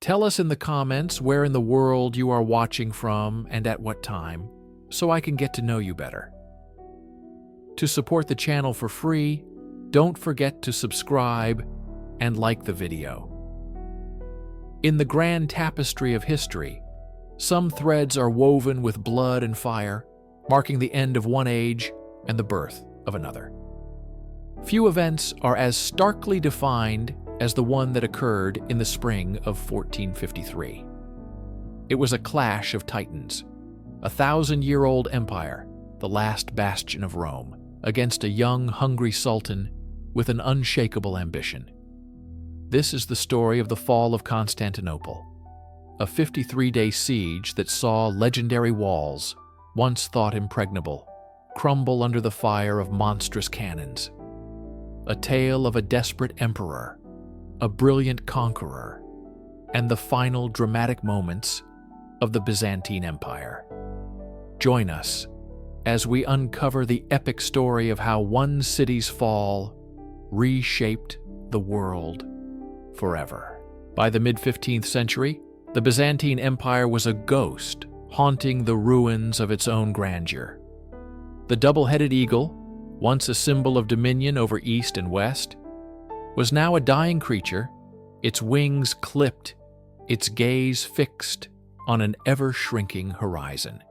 Tell us in the comments where in the world you are watching from and at what time, so I can get to know you better. To support the channel for free, don't forget to subscribe and like the video. In the grand tapestry of history, some threads are woven with blood and fire, marking the end of one age and the birth of another. Few events are as starkly defined as the one that occurred in the spring of 1453. It was a clash of titans, a 1,000-year-old empire, the last bastion of Rome, against a young, hungry sultan with an unshakable ambition. This is the story of the Fall of Constantinople, a 53-day siege that saw legendary walls, once thought impregnable, crumble under the fire of monstrous cannons. A tale of a desperate emperor, a brilliant conqueror, and the final dramatic moments of the Byzantine Empire. Join us as we uncover the epic story of how one city's fall reshaped the world forever. By the mid-15th century, the Byzantine Empire was a ghost haunting the ruins of its own grandeur. The double-headed eagle, once a symbol of dominion over East and West, was now a dying creature, its wings clipped, its gaze fixed on an ever-shrinking horizon.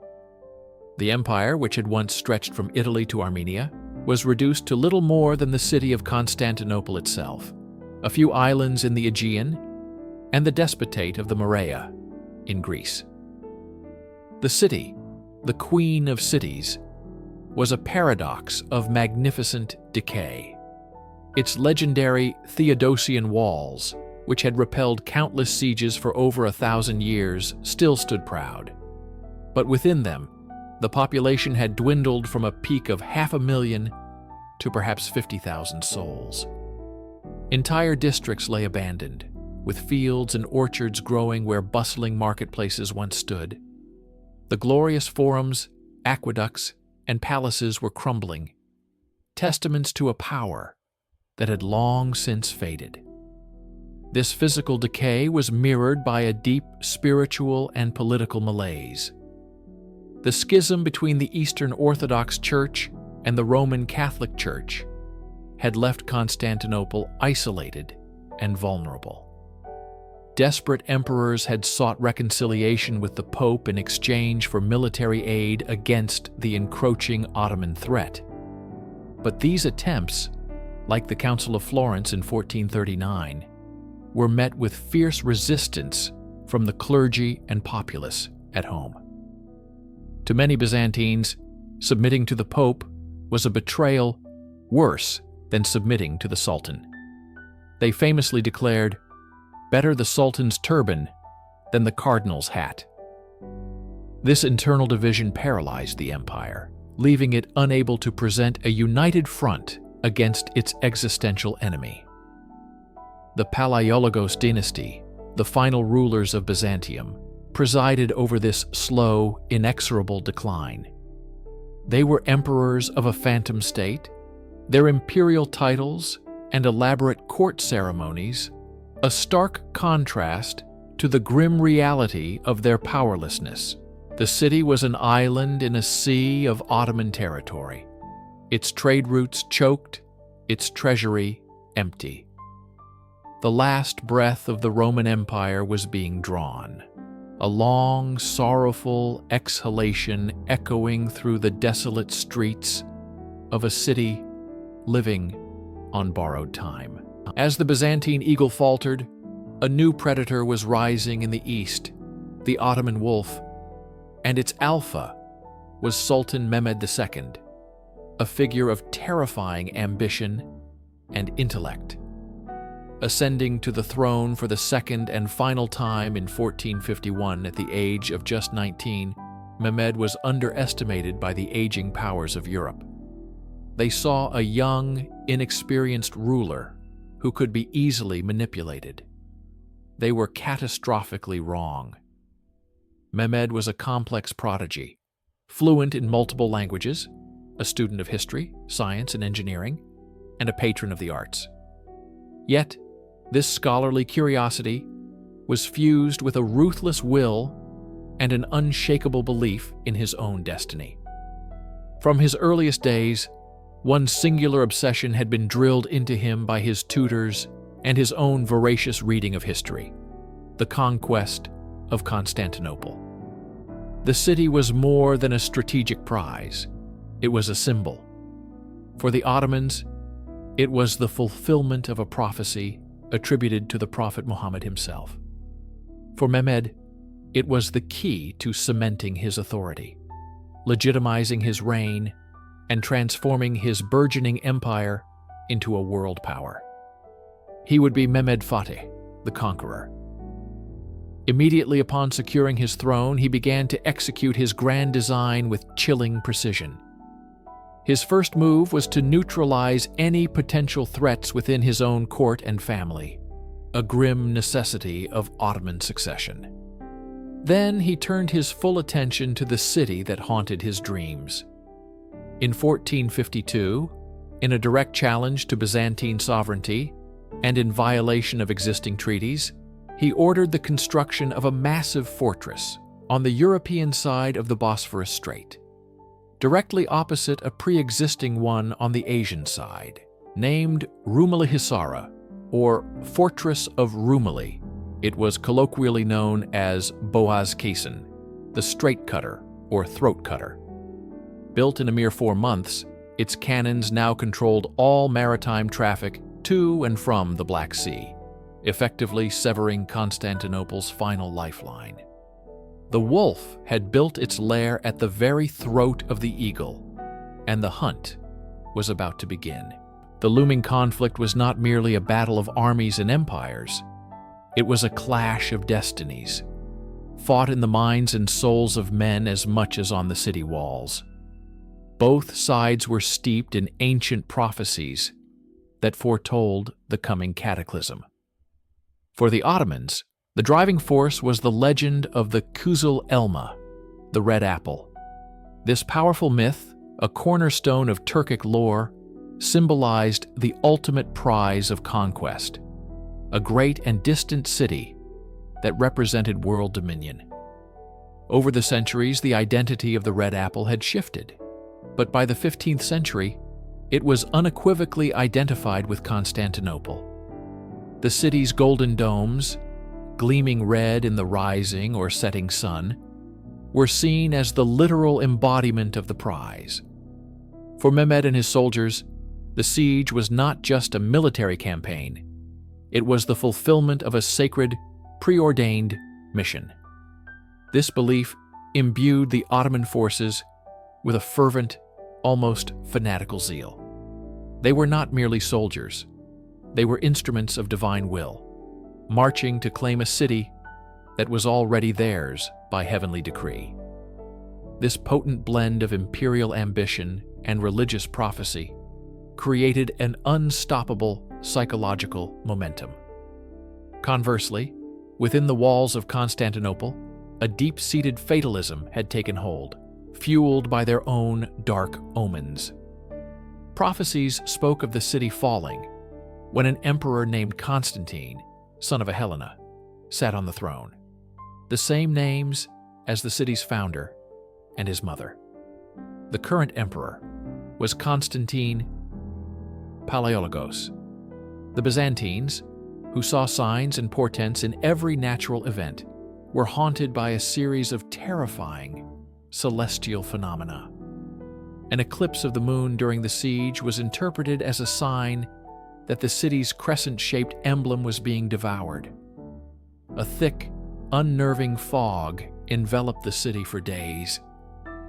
The empire, which had once stretched from Italy to Armenia, was reduced to little more than the city of Constantinople itself, a few islands in the Aegean, and the despotate of the Morea in Greece. The city, the queen of cities, was a paradox of magnificent decay. Its legendary Theodosian walls, which had repelled countless sieges for over 1,000 years, still stood proud. But within them, the population had dwindled from a peak of 500,000 to perhaps 50,000 souls. Entire districts lay abandoned, with fields and orchards growing where bustling marketplaces once stood. The glorious forums, aqueducts, and palaces were crumbling, testaments to a power that had long since faded. This physical decay was mirrored by a deep spiritual and political malaise. The schism between the Eastern Orthodox Church and the Roman Catholic Church had left Constantinople isolated and vulnerable. Desperate emperors had sought reconciliation with the Pope in exchange for military aid against the encroaching Ottoman threat. But these attempts, like the Council of Florence in 1439, were met with fierce resistance from the clergy and populace at home. To many Byzantines, submitting to the Pope was a betrayal worse than submitting to the Sultan. They famously declared, "Better the Sultan's turban than the cardinal's hat." This internal division paralyzed the empire, leaving it unable to present a united front against its existential enemy. The Palaiologos dynasty, the final rulers of Byzantium, presided over this slow, inexorable decline. They were emperors of a phantom state, their imperial titles and elaborate court ceremonies a stark contrast to the grim reality of their powerlessness. The city was an island in a sea of Ottoman territory, its trade routes choked, its treasury empty. The last breath of the Roman Empire was being drawn, a long, sorrowful exhalation echoing through the desolate streets of a city living on borrowed time. As the Byzantine eagle faltered, a new predator was rising in the east, the Ottoman wolf, and its alpha was Sultan Mehmet II, a figure of terrifying ambition and intellect. Ascending to the throne for the second and final time in 1451 at the age of just 19, Mehmed was underestimated by the aging powers of Europe. They saw a young, inexperienced ruler who could be easily manipulated. They were catastrophically wrong. Mehmed was a complex prodigy, fluent in multiple languages, a student of history, science, and engineering, and a patron of the arts. Yet, this scholarly curiosity was fused with a ruthless will and an unshakable belief in his own destiny. From his earliest days, one singular obsession had been drilled into him by his tutors and his own voracious reading of history: the conquest of Constantinople. The city was more than a strategic prize. It was a symbol. For the Ottomans, it was the fulfillment of a prophecy attributed to the Prophet Muhammad himself. For Mehmed, it was the key to cementing his authority, legitimizing his reign, and transforming his burgeoning empire into a world power. He would be Mehmed Fatih, the conqueror. Immediately upon securing his throne, he began to execute his grand design with chilling precision. His first move was to neutralize any potential threats within his own court and family, a grim necessity of Ottoman succession. Then he turned his full attention to the city that haunted his dreams. In 1452, in a direct challenge to Byzantine sovereignty and in violation of existing treaties, he ordered the construction of a massive fortress on the European side of the Bosphorus Strait, directly opposite a pre-existing one on the Asian side, named Rumeli Hisara, or Fortress of Rumeli. It was colloquially known as Boğaz Kesin, the straight cutter or throat cutter. Built in a mere 4 months, its cannons now controlled all maritime traffic to and from the Black Sea, effectively severing Constantinople's final lifeline. The wolf had built its lair at the very throat of the eagle, and the hunt was about to begin. The looming conflict was not merely a battle of armies and empires. It was a clash of destinies, fought in the minds and souls of men as much as on the city walls. Both sides were steeped in ancient prophecies that foretold the coming cataclysm. For the Ottomans, the driving force was the legend of the Kuzul Elma, the red apple. This powerful myth, a cornerstone of Turkic lore, symbolized the ultimate prize of conquest, a great and distant city that represented world dominion. Over the centuries, the identity of the red apple had shifted, but by the 15th century, it was unequivocally identified with Constantinople. The city's golden domes, gleaming red in the rising or setting sun, were seen as the literal embodiment of the prize. For Mehmed and his soldiers, the siege was not just a military campaign. It was the fulfillment of a sacred, preordained mission. This belief imbued the Ottoman forces with a fervent, almost fanatical zeal. They were not merely soldiers. They were instruments of divine will, marching to claim a city that was already theirs by heavenly decree. This potent blend of imperial ambition and religious prophecy created an unstoppable psychological momentum. Conversely, within the walls of Constantinople, a deep-seated fatalism had taken hold, fueled by their own dark omens. Prophecies spoke of the city falling when an emperor named Constantine, son of a Helena, sat on the throne, the same names as the city's founder and his mother. The current emperor was Constantine Palaiologos. The Byzantines, who saw signs and portents in every natural event, were haunted by a series of terrifying celestial phenomena. An eclipse of the moon during the siege was interpreted as a sign that the city's crescent-shaped emblem was being devoured. A thick, unnerving fog enveloped the city for days,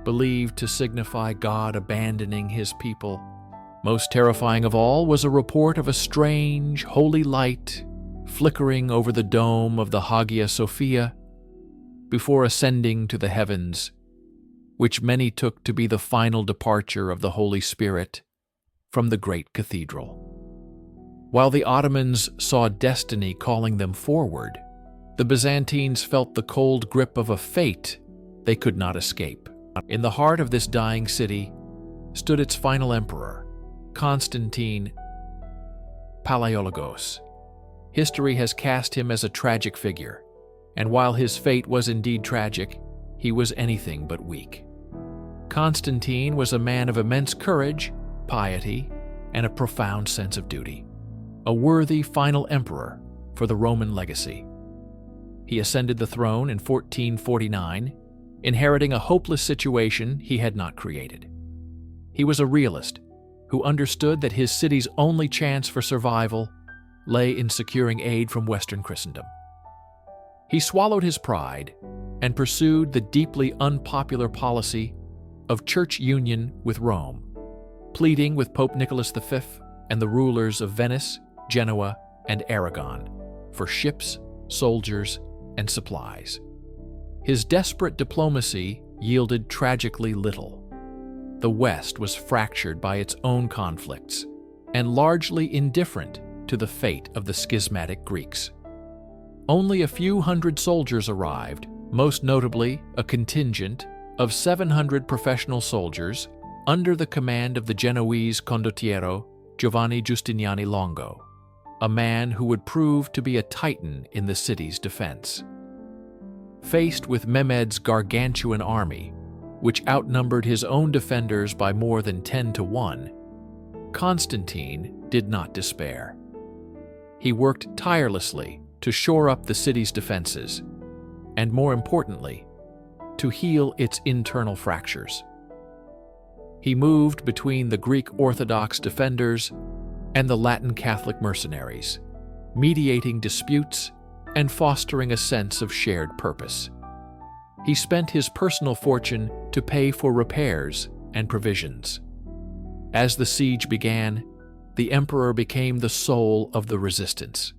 believed to signify God abandoning his people. Most terrifying of all was a report of a strange, holy light flickering over the dome of the Hagia Sophia before ascending to the heavens, which many took to be the final departure of the Holy Spirit from the great cathedral. While the Ottomans saw destiny calling them forward, the Byzantines felt the cold grip of a fate they could not escape. In the heart of this dying city stood its final emperor, Constantine Palaiologos. History has cast him as a tragic figure, And while his fate was indeed tragic, he was anything but weak. Constantine was a man of immense courage, piety, and a profound sense of duty, a worthy final emperor for the Roman legacy. He ascended the throne in 1449, inheriting a hopeless situation he had not created. He was a realist who understood that his city's only chance for survival lay in securing aid from Western Christendom. He swallowed his pride and pursued the deeply unpopular policy of church union with Rome, pleading with Pope Nicholas V and the rulers of Venice, Genoa, and Aragon for ships, soldiers, and supplies. His desperate diplomacy yielded tragically little. The West was fractured by its own conflicts and largely indifferent to the fate of the schismatic Greeks. Only a few hundred soldiers arrived, most notably a contingent of 700 professional soldiers under the command of the Genoese condottiero Giovanni Giustiniani Longo, a man who would prove to be a titan in the city's defense. Faced with Mehmed's gargantuan army, which outnumbered his own defenders by more than 10-1, Constantine did not despair. He worked tirelessly to shore up the city's defenses, and more importantly, to heal its internal fractures. He moved between the Greek Orthodox defenders and the Latin Catholic mercenaries, mediating disputes and fostering a sense of shared purpose. He spent his personal fortune to pay for repairs and provisions. As the siege began, the emperor became the soul of the resistance.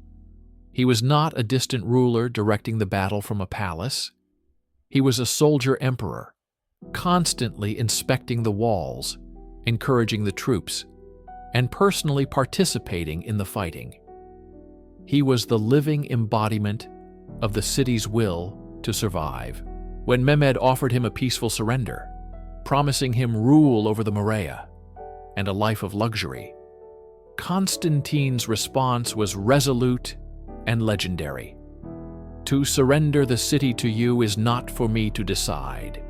He was not a distant ruler directing the battle from a palace. He was a soldier emperor, constantly inspecting the walls, encouraging the troops, and personally participating in the fighting. He was the living embodiment of the city's will to survive. When Mehmed offered him a peaceful surrender, promising him rule over the Morea and a life of luxury, Constantine's response was resolute and legendary. "To surrender the city to you is not for me to decide,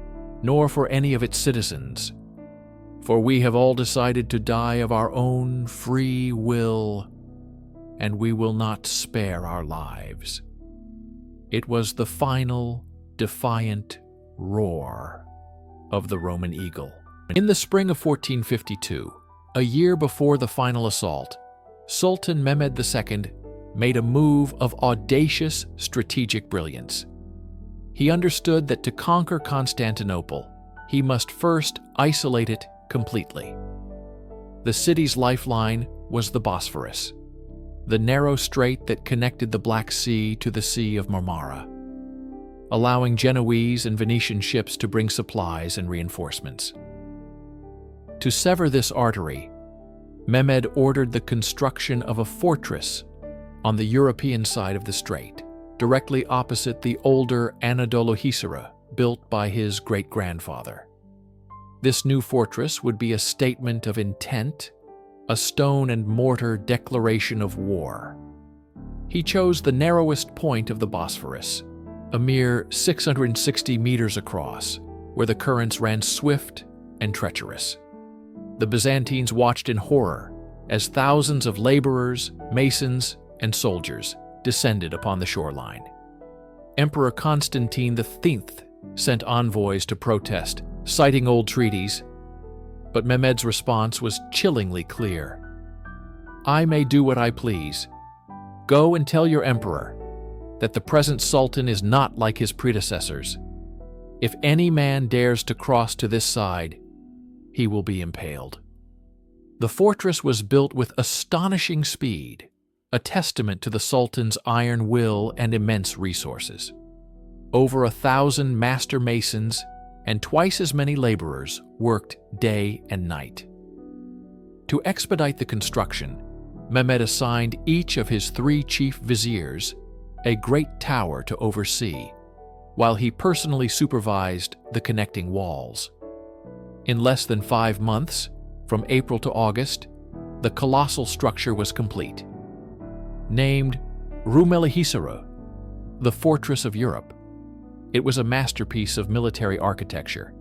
nor for any of its citizens, for we have all decided to die of our own free will, and we will not spare our lives." It was the final, defiant roar of the Roman eagle. In the spring of 1452, a year before the final assault, Sultan Mehmet II made a move of audacious strategic brilliance. He understood that to conquer Constantinople, he must first isolate it completely. The city's lifeline was the Bosphorus, the narrow strait that connected the Black Sea to the Sea of Marmara, allowing Genoese and Venetian ships to bring supplies and reinforcements. To sever this artery, Mehmed ordered the construction of a fortress on the European side of the strait, directly opposite the older Anadolu built by his great-grandfather. This new fortress would be a statement of intent, a stone and mortar declaration of war. He chose the narrowest point of the Bosphorus, a mere 660 meters across, where the currents ran swift and treacherous. The Byzantines watched in horror as thousands of laborers, masons, and soldiers descended upon the shoreline. Emperor Constantine XI sent envoys to protest, citing old treaties, but Mehmed's response was chillingly clear. "I may do what I please. Go and tell your emperor that the present sultan is not like his predecessors. If any man dares to cross to this side, he will be impaled." The fortress was built with astonishing speed, a testament to the Sultan's iron will and immense resources. Over 1,000 master masons and twice as many laborers worked day and night. To expedite the construction, Mehmed assigned each of his 3 chief viziers a great tower to oversee, while he personally supervised the connecting walls. In less than 5 months, from April to August, the colossal structure was complete. Named Rumelihisara, the fortress of Europe. It was a masterpiece of military architecture,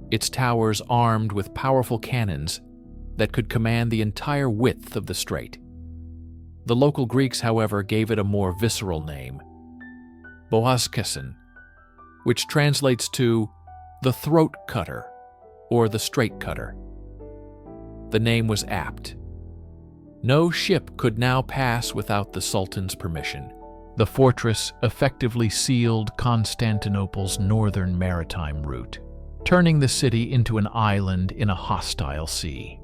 its towers armed with powerful cannons that could command the entire width of the strait. The local Greeks, however, gave it a more visceral name, Boazkesin, which translates to the throat cutter or the strait cutter. The name was apt. No ship could now pass without the Sultan's permission. The fortress effectively sealed Constantinople's northern maritime route, turning the city into an island in a hostile sea.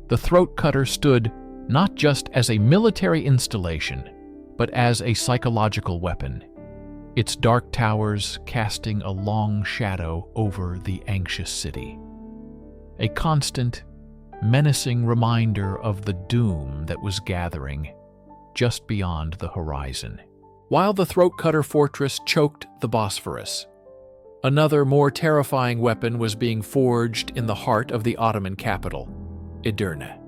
The throat cutter stood not just as a military installation, but as a psychological weapon, its dark towers casting a long shadow over the anxious city. A constant, menacing reminder of the doom that was gathering just beyond the horizon. While the throat cutter fortress choked the Bosphorus, another more terrifying weapon was being forged in the heart of the Ottoman capital, Edirne.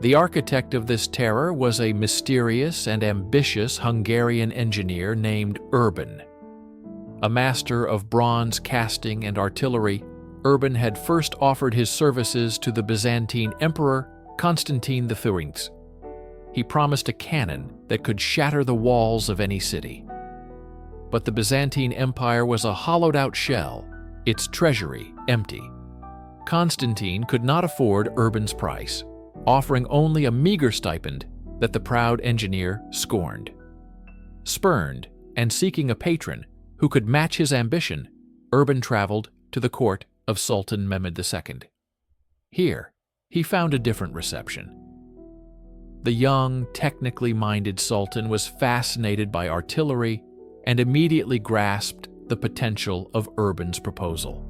The architect of this terror was a mysterious and ambitious Hungarian engineer named Urban. A master of bronze casting and artillery, Urban had first offered his services to the Byzantine Emperor Constantine XI. He promised a cannon that could shatter the walls of any city. But the Byzantine Empire was a hollowed-out shell, its treasury empty. Constantine could not afford Urban's price, offering only a meager stipend that the proud engineer scorned. Spurned and seeking a patron who could match his ambition, Urban traveled to the court of Sultan Mehmet II. Here, he found a different reception. The young, technically minded Sultan was fascinated by artillery and immediately grasped the potential of Urban's proposal.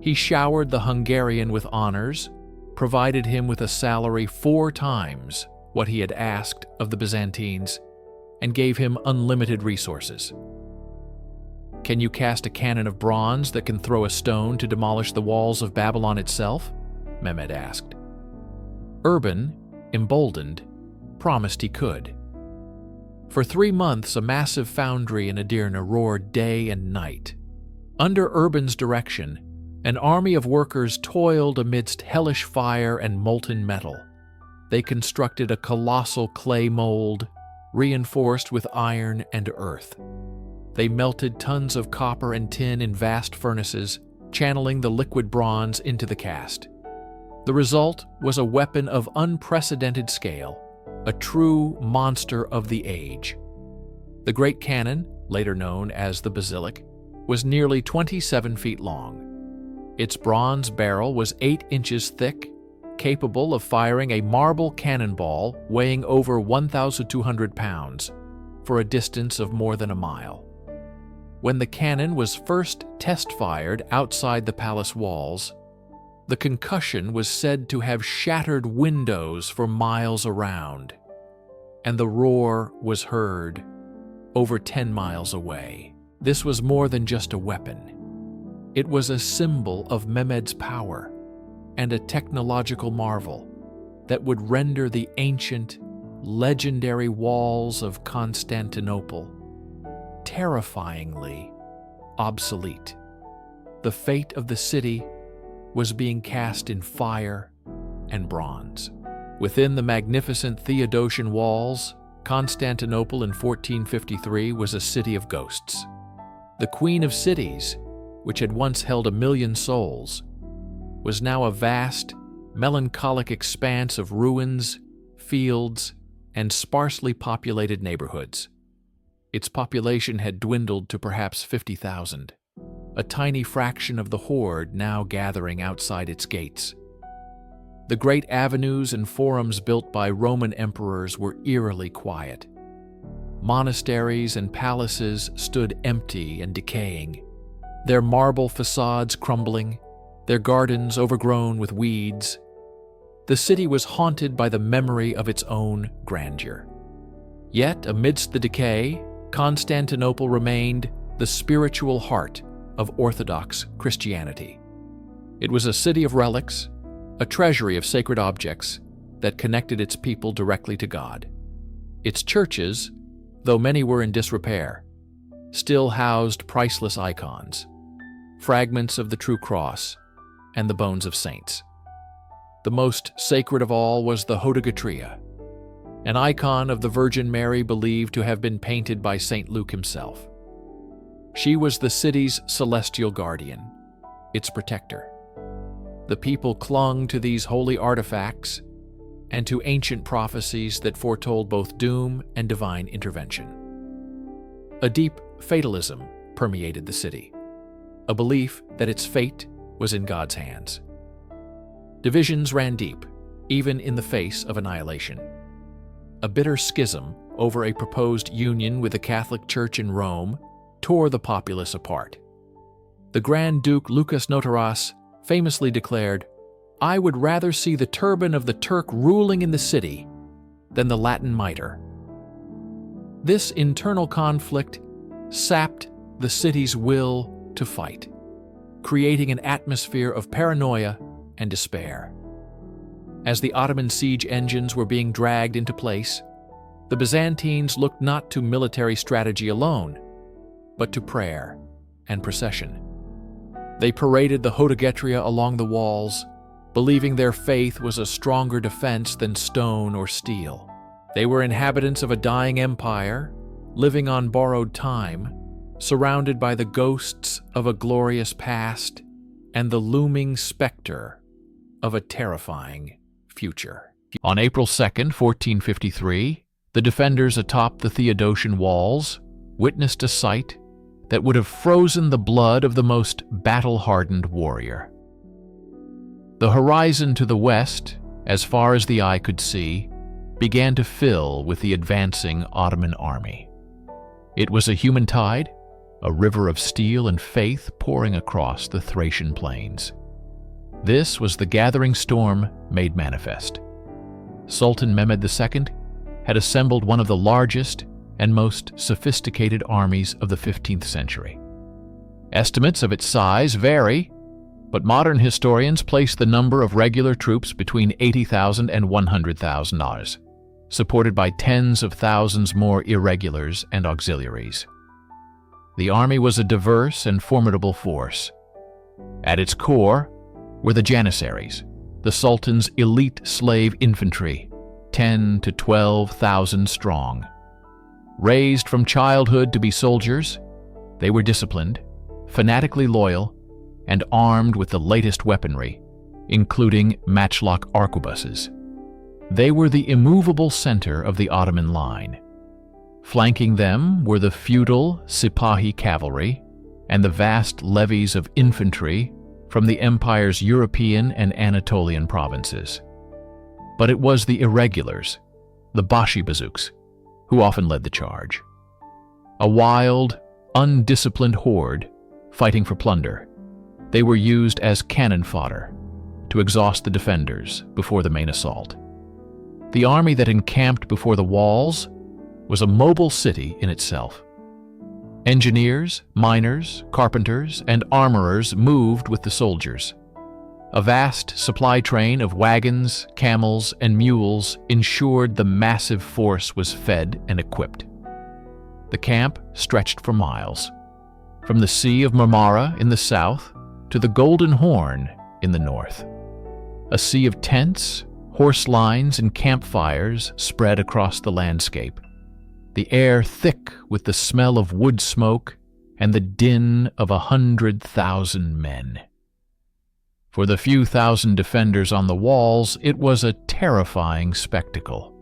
He showered the Hungarian with honors, provided him with a salary 4 times what he had asked of the Byzantines, and gave him unlimited resources. "Can you cast a cannon of bronze that can throw a stone to demolish the walls of Babylon itself?" Mehmet asked. Urban, emboldened, promised he could. For 3 months, a massive foundry in Edirne roared day and night. Under Urban's direction, an army of workers toiled amidst hellish fire and molten metal. They constructed a colossal clay mold, reinforced with iron and earth. They melted tons of copper and tin in vast furnaces, channeling the liquid bronze into the cast. The result was a weapon of unprecedented scale, a true monster of the age. The great cannon, later known as the Basilic, was nearly 27 feet long. Its bronze barrel was 8 inches thick, capable of firing a marble cannonball weighing over 1,200 pounds for a distance of more than a mile. When the cannon was first test-fired outside the palace walls, the concussion was said to have shattered windows for miles around, and the roar was heard over 10 miles away. This was more than just a weapon. It was a symbol of Mehmed's power and a technological marvel that would render the ancient, legendary walls of Constantinople terrifyingly obsolete. The fate of the city was being cast in fire and bronze. Within the magnificent Theodosian walls, Constantinople in 1453 was a city of ghosts. The Queen of Cities, which had once held 1,000,000 souls, was now a vast, melancholic expanse of ruins, fields, and sparsely populated neighborhoods. Its population had dwindled to perhaps 50,000, a tiny fraction of the horde now gathering outside its gates. The great avenues and forums built by Roman emperors were eerily quiet. Monasteries and palaces stood empty and decaying, their marble facades crumbling, their gardens overgrown with weeds. The city was haunted by the memory of its own grandeur. Yet, amidst the decay, Constantinople remained the spiritual heart of Orthodox Christianity. It was a city of relics, a treasury of sacred objects that connected its people directly to God. Its churches, though many were in disrepair, still housed priceless icons, fragments of the true cross, and the bones of saints. The most sacred of all was the Hagia, an icon of the Virgin Mary believed to have been painted by St. Luke himself. She was the city's celestial guardian, its protector. The people clung to these holy artifacts and to ancient prophecies that foretold both doom and divine intervention. A deep fatalism permeated the city, a belief that its fate was in God's hands. Divisions ran deep, even in the face of annihilation. A bitter schism over a proposed union with the Catholic Church in Rome tore the populace apart. The Grand Duke Lucas Notaras famously declared, "I would rather see the turban of the Turk ruling in the city than the Latin mitre." This internal conflict sapped the city's will to fight, creating an atmosphere of paranoia and despair. As the Ottoman siege engines were being dragged into place, the Byzantines looked not to military strategy alone, but to prayer and procession. They paraded the Hagia along the walls, believing their faith was a stronger defense than stone or steel. They were inhabitants of a dying empire, living on borrowed time, surrounded by the ghosts of a glorious past and the looming specter of a terrifying future. On April 2nd, 1453, the defenders atop the Theodosian walls witnessed a sight that would have frozen the blood of the most battle-hardened warrior. The horizon to the west, as far as the eye could see, began to fill with the advancing Ottoman army. It was a human tide, a river of steel and faith pouring across the Thracian plains. This was the gathering storm made manifest. Sultan Mehmet II had assembled one of the largest and most sophisticated armies of the 15th century. Estimates of its size vary, but modern historians place the number of regular troops between 80,000 and 100,000, supported by tens of thousands more irregulars and auxiliaries. The army was a diverse and formidable force. At its core were the Janissaries, the Sultan's elite slave infantry, 10 to 12,000 strong. Raised from childhood to be soldiers, they were disciplined, fanatically loyal, and armed with the latest weaponry, including matchlock arquebuses. They were the immovable center of the Ottoman line. Flanking them were the feudal Sipahi cavalry and the vast levies of infantry from the empire's European and Anatolian provinces. But it was the irregulars, the Bashi-bazouks, who often led the charge. A wild, undisciplined horde fighting for plunder, they were used as cannon fodder to exhaust the defenders before the main assault. The army that encamped before the walls was a mobile city in itself. Engineers, miners, carpenters, and armorers moved with the soldiers. A vast supply train of wagons, camels, and mules ensured the massive force was fed and equipped. The camp stretched for miles, from the Sea of Marmara in the south to the Golden Horn in the north. A sea of tents, horse lines, and campfires spread across the landscape, the air thick with the smell of wood smoke and the din of 100,000 men. For the few thousand defenders on the walls, it was a terrifying spectacle.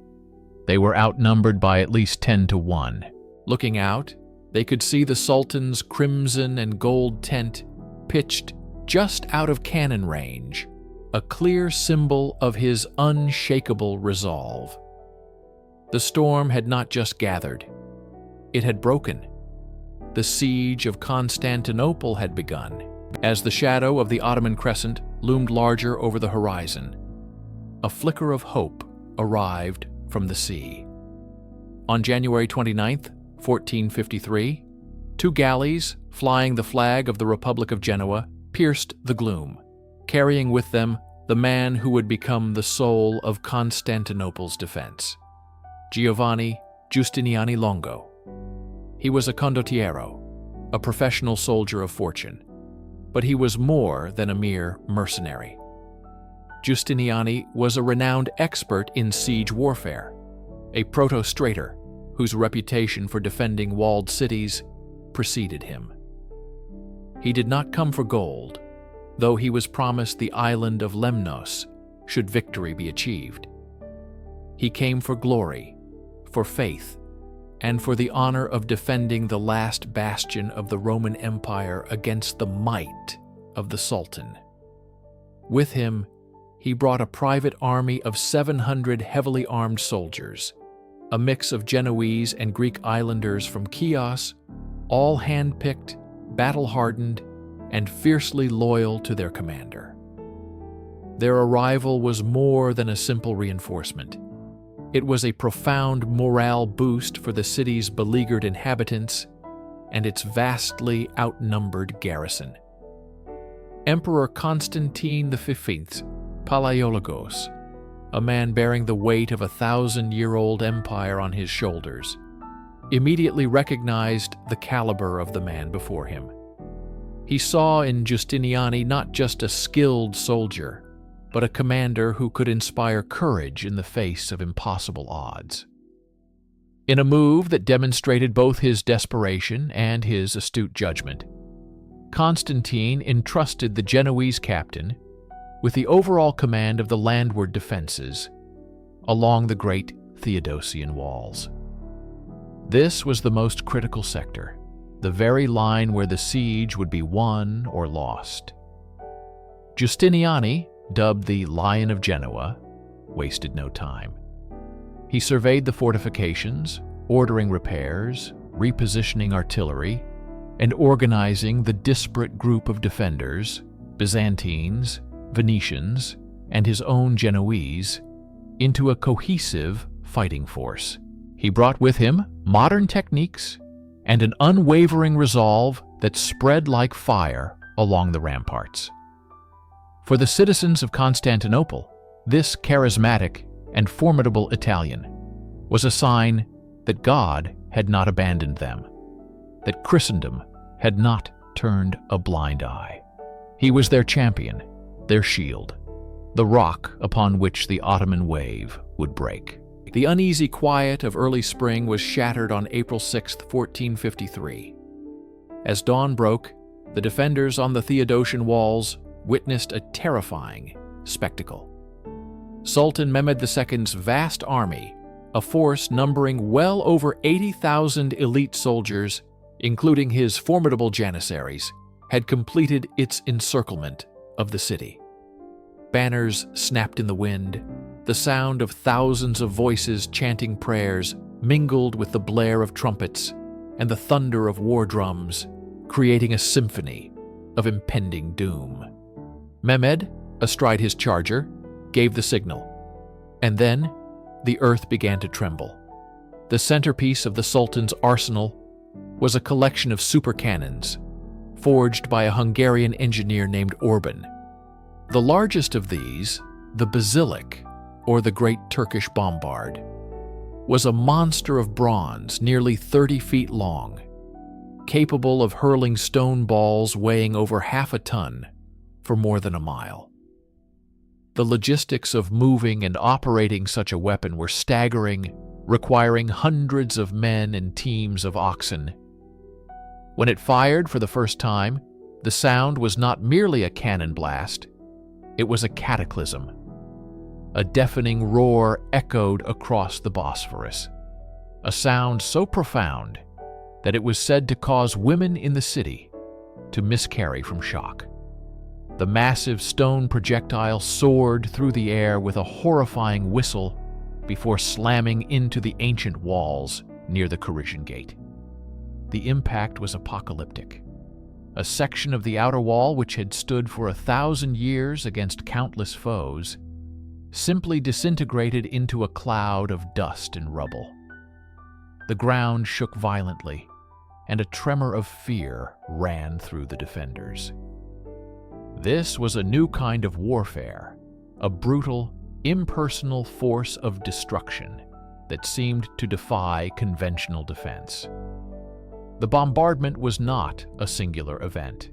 They were outnumbered by at least 10 to 1. Looking out, they could see the Sultan's crimson and gold tent pitched just out of cannon range, a clear symbol of his unshakable resolve. The storm had not just gathered, it had broken. The siege of Constantinople had begun, as the shadow of the Ottoman crescent loomed larger over the horizon. A flicker of hope arrived from the sea. On January 29th, 1453, two galleys flying the flag of the Republic of Genoa pierced the gloom, carrying with them the man who would become the soul of Constantinople's defense, Giovanni Giustiniani Longo. He was a condottiero, a professional soldier of fortune, but he was more than a mere mercenary. Giustiniani was a renowned expert in siege warfare, a proto-strater whose reputation for defending walled cities preceded him. He did not come for gold, though he was promised the island of Lemnos should victory be achieved. He came for glory, for faith, and for the honor of defending the last bastion of the Roman Empire against the might of the Sultan. With him, he brought a private army of 700 heavily armed soldiers, a mix of Genoese and Greek islanders from Chios, all hand-picked, battle-hardened, and fiercely loyal to their commander. Their arrival was more than a simple reinforcement. It was a profound morale boost for the city's beleaguered inhabitants and its vastly outnumbered garrison. Emperor Constantine XV, Palaiologos, a man bearing the weight of a 1,000-year-old empire on his shoulders, immediately recognized the caliber of the man before him. He saw in Giustiniani not just a skilled soldier, but a commander who could inspire courage in the face of impossible odds. In a move that demonstrated both his desperation and his astute judgment, Constantine entrusted the Genoese captain with the overall command of the landward defenses along the great Theodosian walls. This was the most critical sector, the very line where the siege would be won or lost. Giustiniani, dubbed the Lion of Genoa, wasted no time. He surveyed the fortifications, ordering repairs, repositioning artillery, and organizing the disparate group of defenders, Byzantines, Venetians, and his own Genoese, into a cohesive fighting force. He brought with him modern techniques and an unwavering resolve that spread like fire along the ramparts. For the citizens of Constantinople, this charismatic and formidable Italian was a sign that God had not abandoned them, that Christendom had not turned a blind eye. He was their champion, their shield, the rock upon which the Ottoman wave would break. The uneasy quiet of early spring was shattered on April 6, 1453. As dawn broke, the defenders on the Theodosian walls witnessed a terrifying spectacle. Sultan Mehmet II's vast army, a force numbering well over 80,000 elite soldiers, including his formidable janissaries, had completed its encirclement of the city. Banners snapped in the wind, the sound of thousands of voices chanting prayers mingled with the blare of trumpets and the thunder of war drums, creating a symphony of impending doom. Mehmed, astride his charger, gave the signal, and then the earth began to tremble. The centerpiece of the Sultan's arsenal was a collection of super cannons, forged by a Hungarian engineer named Orban. The largest of these, the Basilic, or the Great Turkish Bombard, was a monster of bronze nearly 30 feet long, capable of hurling stone balls weighing over half a ton for more than a mile. The logistics of moving and operating such a weapon were staggering, requiring hundreds of men and teams of oxen. When it fired for the first time, the sound was not merely a cannon blast, it was a cataclysm. A deafening roar echoed across the Bosphorus, a sound so profound that it was said to cause women in the city to miscarry from shock. The massive stone projectile soared through the air with a horrifying whistle before slamming into the ancient walls near the Corinthian Gate. The impact was apocalyptic. A section of the outer wall, which had stood for 1,000 years against countless foes, simply disintegrated into a cloud of dust and rubble. The ground shook violently, and a tremor of fear ran through the defenders. This was a new kind of warfare, a brutal, impersonal force of destruction that seemed to defy conventional defense. The bombardment was not a singular event.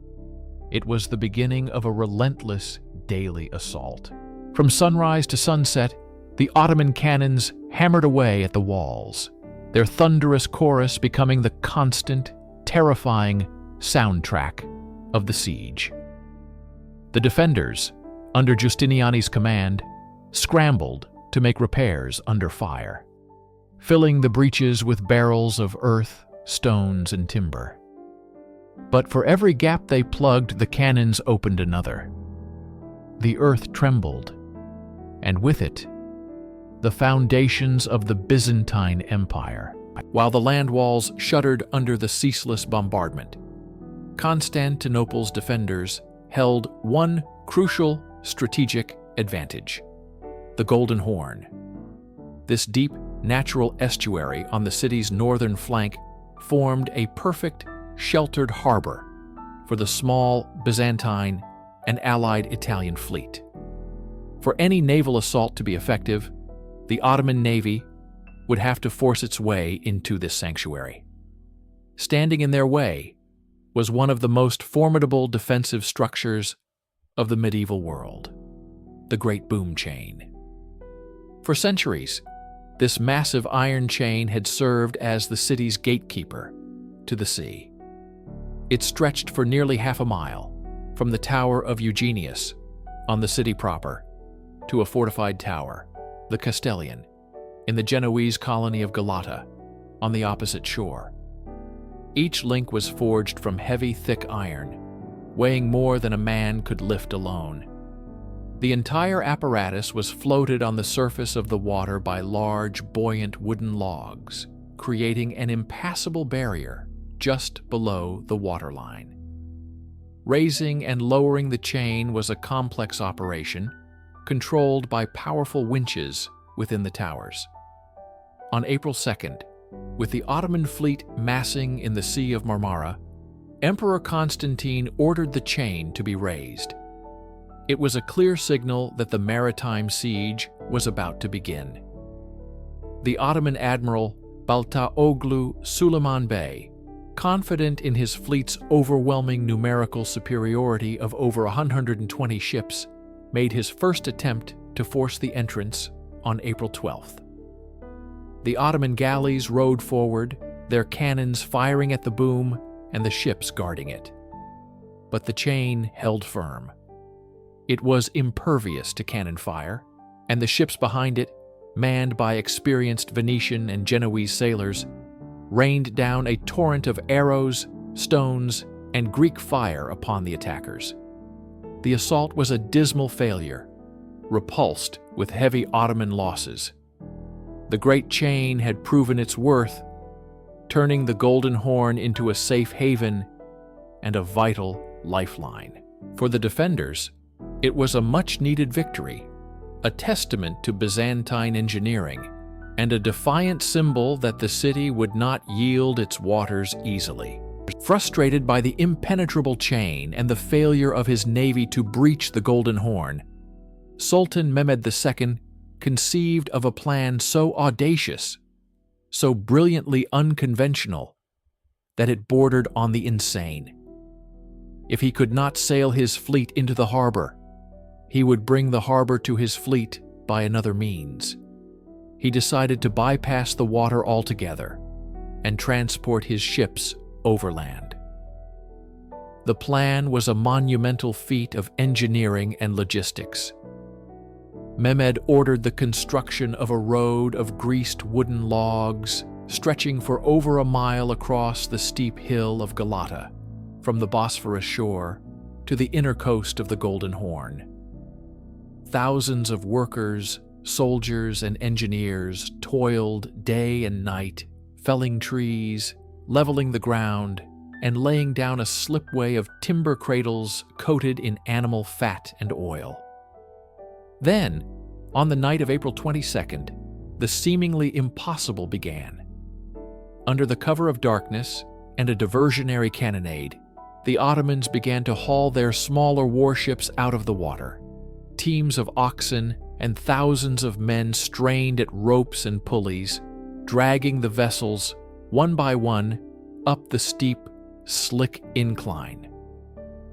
It was the beginning of a relentless daily assault. From sunrise to sunset, the Ottoman cannons hammered away at the walls, their thunderous chorus becoming the constant, terrifying soundtrack of the siege. The defenders, under Giustiniani's command, scrambled to make repairs under fire, filling the breaches with barrels of earth, stones, and timber. But for every gap they plugged, the cannons opened another. The earth trembled, and with it, the foundations of the Byzantine Empire. While the land walls shuddered under the ceaseless bombardment, Constantinople's defenders held one crucial strategic advantage: the Golden Horn. This deep, natural estuary on the city's northern flank formed a perfect, sheltered harbor for the small Byzantine and allied Italian fleet. For any naval assault to be effective, the Ottoman navy would have to force its way into this sanctuary. Standing in their way was one of the most formidable defensive structures of the medieval world, the Great Boom Chain. For centuries, this massive iron chain had served as the city's gatekeeper to the sea. It stretched for nearly half a mile, from the Tower of Eugenius on the city proper to a fortified tower, the Castellian, in the Genoese colony of Galata on the opposite shore. Each link was forged from heavy, thick iron, weighing more than a man could lift alone. The entire apparatus was floated on the surface of the water by large, buoyant wooden logs, creating an impassable barrier just below the waterline. Raising and lowering the chain was a complex operation, controlled by powerful winches within the towers. On April 2nd, with the Ottoman fleet massing in the Sea of Marmara, Emperor Constantine ordered the chain to be raised. It was a clear signal that the maritime siege was about to begin. The Ottoman admiral Baltaoglu Suleiman Bey, confident in his fleet's overwhelming numerical superiority of over 120 ships, made his first attempt to force the entrance on April 12th. The Ottoman galleys rowed forward, their cannons firing at the boom and the ships guarding it. But the chain held firm. It was impervious to cannon fire, and the ships behind it, manned by experienced Venetian and Genoese sailors, rained down a torrent of arrows, stones, and Greek fire upon the attackers. The assault was a dismal failure, repulsed with heavy Ottoman losses. The great chain had proven its worth, turning the Golden Horn into a safe haven and a vital lifeline. For the defenders, it was a much-needed victory, a testament to Byzantine engineering, and a defiant symbol that the city would not yield its waters easily. Frustrated by the impenetrable chain and the failure of his navy to breach the Golden Horn, Sultan Mehmet II conceived of a plan so audacious, so brilliantly unconventional, that it bordered on the insane. If he could not sail his fleet into the harbor, he would bring the harbor to his fleet by another means. He decided to bypass the water altogether and transport his ships overland. The plan was a monumental feat of engineering and logistics. Mehmed ordered the construction of a road of greased wooden logs stretching for over a mile across the steep hill of Galata, from the Bosphorus shore to the inner coast of the Golden Horn. Thousands of workers, soldiers, and engineers toiled day and night, felling trees, leveling the ground, and laying down a slipway of timber cradles coated in animal fat and oil. Then, on the night of April 22nd, the seemingly impossible began. Under the cover of darkness and a diversionary cannonade, the Ottomans began to haul their smaller warships out of the water. Teams of oxen and thousands of men strained at ropes and pulleys, dragging the vessels, one by one, up the steep, slick incline.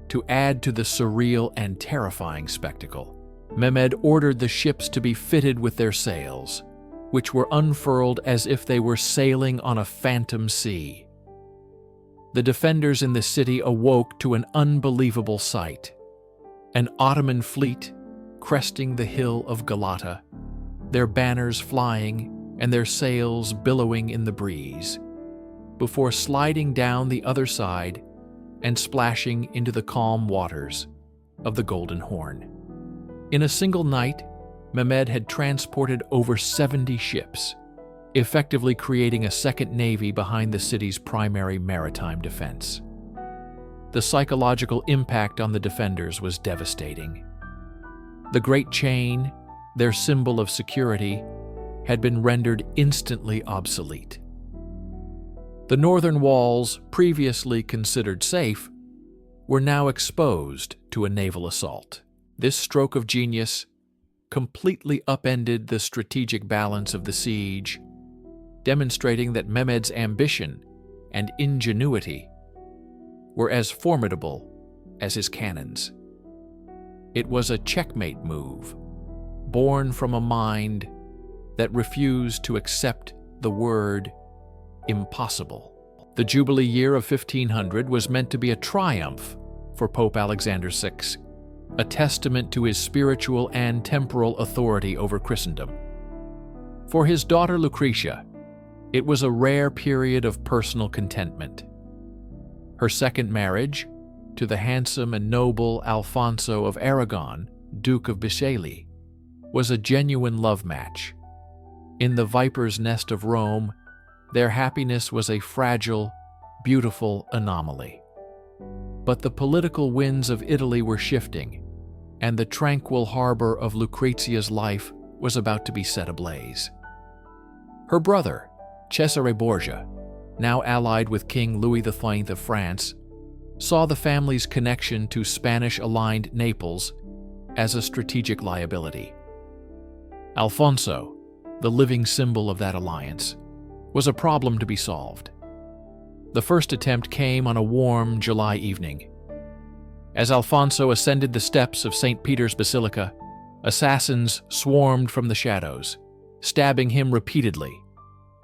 To add to the surreal and terrifying spectacle, Mehmed ordered the ships to be fitted with their sails, which were unfurled as if they were sailing on a phantom sea. The defenders in the city awoke to an unbelievable sight: an Ottoman fleet cresting the hill of Galata, their banners flying and their sails billowing in the breeze, before sliding down the other side and splashing into the calm waters of the Golden Horn. In a single night, Mehmed had transported over 70 ships, effectively creating a second navy behind the city's primary maritime defense. The psychological impact on the defenders was devastating. The Great Chain, their symbol of security, had been rendered instantly obsolete. The northern walls, previously considered safe, were now exposed to a naval assault. This stroke of genius completely upended the strategic balance of the siege, demonstrating that Mehmed's ambition and ingenuity were as formidable as his cannons. It was a checkmate move, born from a mind that refused to accept the word impossible. The Jubilee year of 1500 was meant to be a triumph for Pope Alexander VI, a testament to his spiritual and temporal authority over Christendom. For his daughter Lucretia, it was a rare period of personal contentment. Her second marriage, to the handsome and noble Alfonso of Aragon, Duke of Basilic, was a genuine love match. In the viper's nest of Rome, their happiness was a fragile, beautiful anomaly. But the political winds of Italy were shifting, and the tranquil harbor of Lucrezia's life was about to be set ablaze. Her brother, Cesare Borgia, now allied with King Louis XIII of France, saw the family's connection to Spanish-aligned Naples as a strategic liability. Alfonso, the living symbol of that alliance, was a problem to be solved. The first attempt came on a warm July evening. As Alfonso ascended the steps of St. Peter's Basilica, assassins swarmed from the shadows, stabbing him repeatedly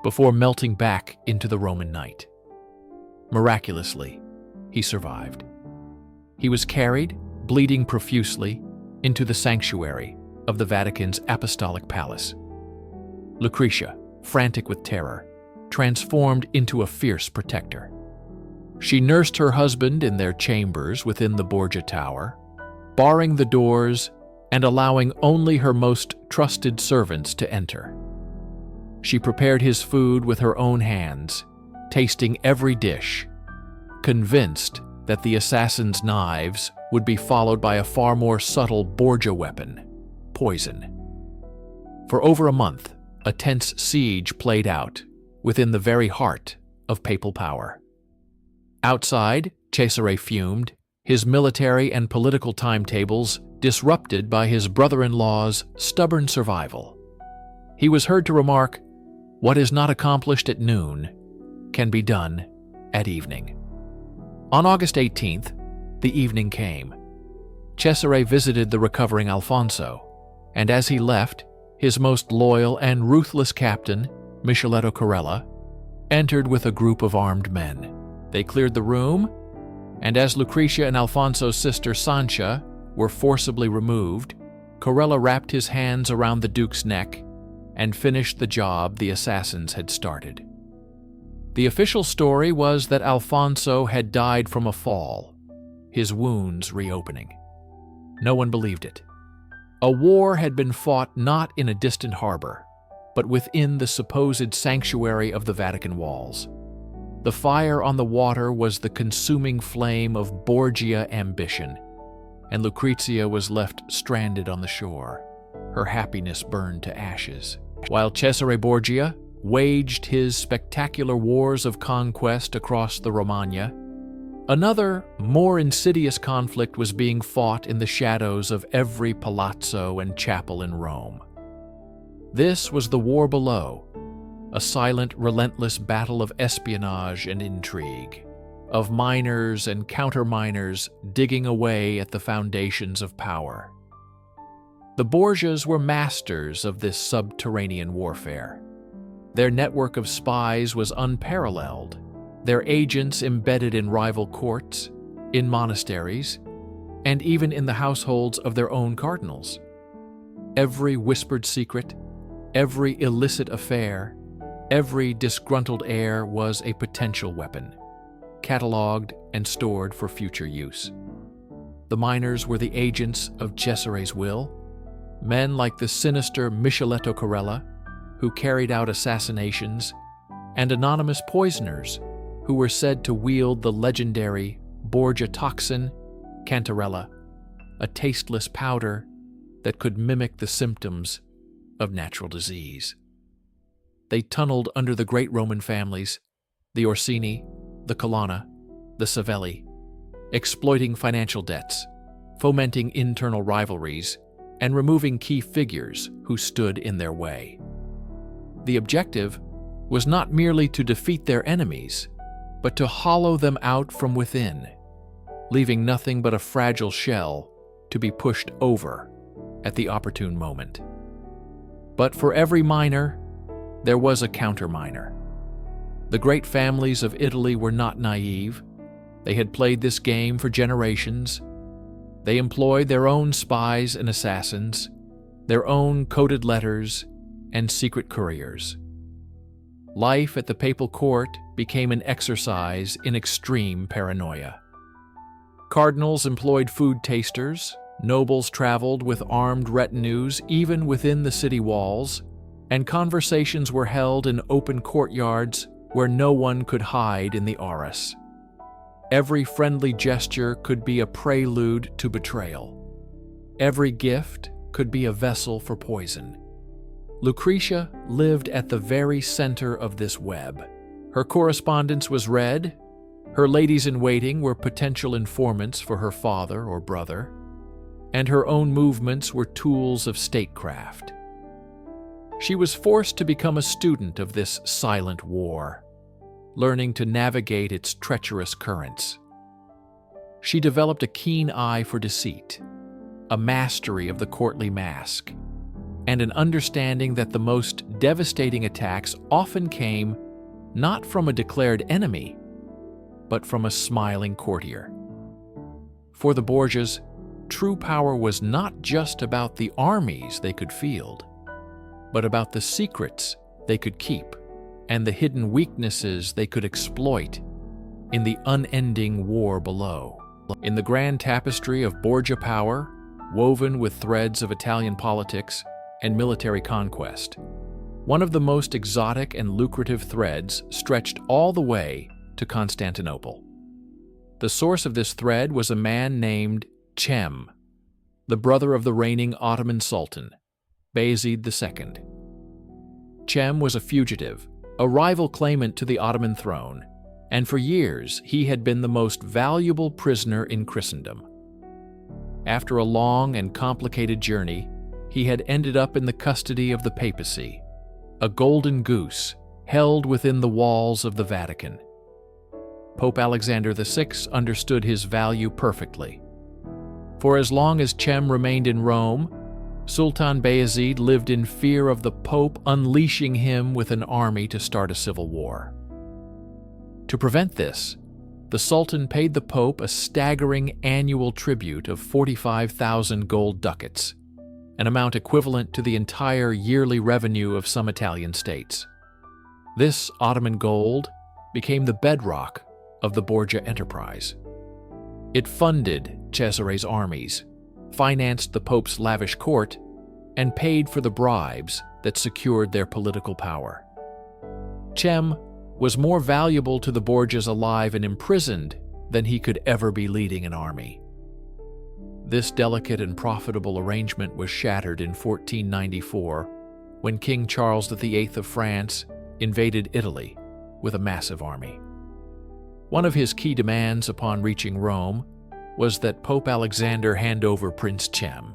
before melting back into the Roman night. Miraculously, he survived. He was carried, bleeding profusely, into the sanctuary of the Vatican's Apostolic Palace. Lucretia, frantic with terror, transformed into a fierce protector. She nursed her husband in their chambers within the Borgia Tower, barring the doors and allowing only her most trusted servants to enter. She prepared his food with her own hands, tasting every dish, convinced that the assassin's knives would be followed by a far more subtle Borgia weapon, poison. For over a month, a tense siege played out within the very heart of papal power. Outside, Cesare fumed, his military and political timetables disrupted by his brother-in-law's stubborn survival. He was heard to remark, "What is not accomplished at noon can be done at evening." On August 18th, the evening came. Cesare visited the recovering Alfonso, and as he left, his most loyal and ruthless captain, Micheletto Corella, entered with a group of armed men. They cleared the room, and as Lucretia and Alfonso's sister Sancha were forcibly removed, Corella wrapped his hands around the Duke's neck and finished the job the assassins had started. The official story was that Alfonso had died from a fall, his wounds reopening. No one believed it. A war had been fought not in a distant harbor, but within the supposed sanctuary of the Vatican walls. The fire on the water was the consuming flame of Borgia ambition, and Lucrezia was left stranded on the shore, her happiness burned to ashes. While Cesare Borgia waged his spectacular wars of conquest across the Romagna, another, more insidious conflict was being fought in the shadows of every palazzo and chapel in Rome. This was the war below, a silent, relentless battle of espionage and intrigue, of miners and counterminers digging away at the foundations of power. The Borgias were masters of this subterranean warfare. Their network of spies was unparalleled, their agents embedded in rival courts, in monasteries, and even in the households of their own cardinals. Every whispered secret, every illicit affair, every disgruntled heir was a potential weapon, catalogued and stored for future use. The miners were the agents of Cesare's will, men like the sinister Micheletto Corella, who carried out assassinations, and anonymous poisoners who were said to wield the legendary Borgia toxin, Cantarella, a tasteless powder that could mimic the symptoms of natural disease. They tunneled under the great Roman families, the Orsini, the Colonna, the Savelli, exploiting financial debts, fomenting internal rivalries, and removing key figures who stood in their way. The objective was not merely to defeat their enemies, but to hollow them out from within, leaving nothing but a fragile shell to be pushed over at the opportune moment. But for every miner, there was a counterminer. The great families of Italy were not naive. They had played this game for generations. They employed their own spies and assassins, their own coded letters and secret couriers. Life at the papal court became an exercise in extreme paranoia. Cardinals employed food tasters, nobles traveled with armed retinues even within the city walls, and conversations were held in open courtyards where no one could hide in the arras. Every friendly gesture could be a prelude to betrayal. Every gift could be a vessel for poison. Lucretia lived at the very center of this web. Her correspondence was read. Her ladies-in-waiting were potential informants for her father or brother, and her own movements were tools of statecraft. She was forced to become a student of this silent war, learning to navigate its treacherous currents. She developed a keen eye for deceit, a mastery of the courtly mask, and an understanding that the most devastating attacks often came not from a declared enemy, but from a smiling courtier. For the Borgias, true power was not just about the armies they could field, but about the secrets they could keep and the hidden weaknesses they could exploit in the unending war below. In the grand tapestry of Borgia power, woven with threads of Italian politics and military conquest, one of the most exotic and lucrative threads stretched all the way to Constantinople. The source of this thread was a man named Cem, the brother of the reigning Ottoman Sultan, Bayezid II. Cem was a fugitive, a rival claimant to the Ottoman throne, and for years he had been the most valuable prisoner in Christendom. After a long and complicated journey, he had ended up in the custody of the papacy, a golden goose held within the walls of the Vatican. Pope Alexander VI understood his value perfectly. For as long as Cem remained in Rome, Sultan Bayezid lived in fear of the Pope unleashing him with an army to start a civil war. To prevent this, the Sultan paid the Pope a staggering annual tribute of 45,000 gold ducats, an amount equivalent to the entire yearly revenue of some Italian states. This Ottoman gold became the bedrock of the Borgia enterprise. It funded Cesare's armies, financed the Pope's lavish court, and paid for the bribes that secured their political power. Cem was more valuable to the Borgias alive and imprisoned than he could ever be leading an army. This delicate and profitable arrangement was shattered in 1494 when King Charles VIII of France invaded Italy with a massive army. One of his key demands upon reaching Rome was that Pope Alexander hand over Prince Cem.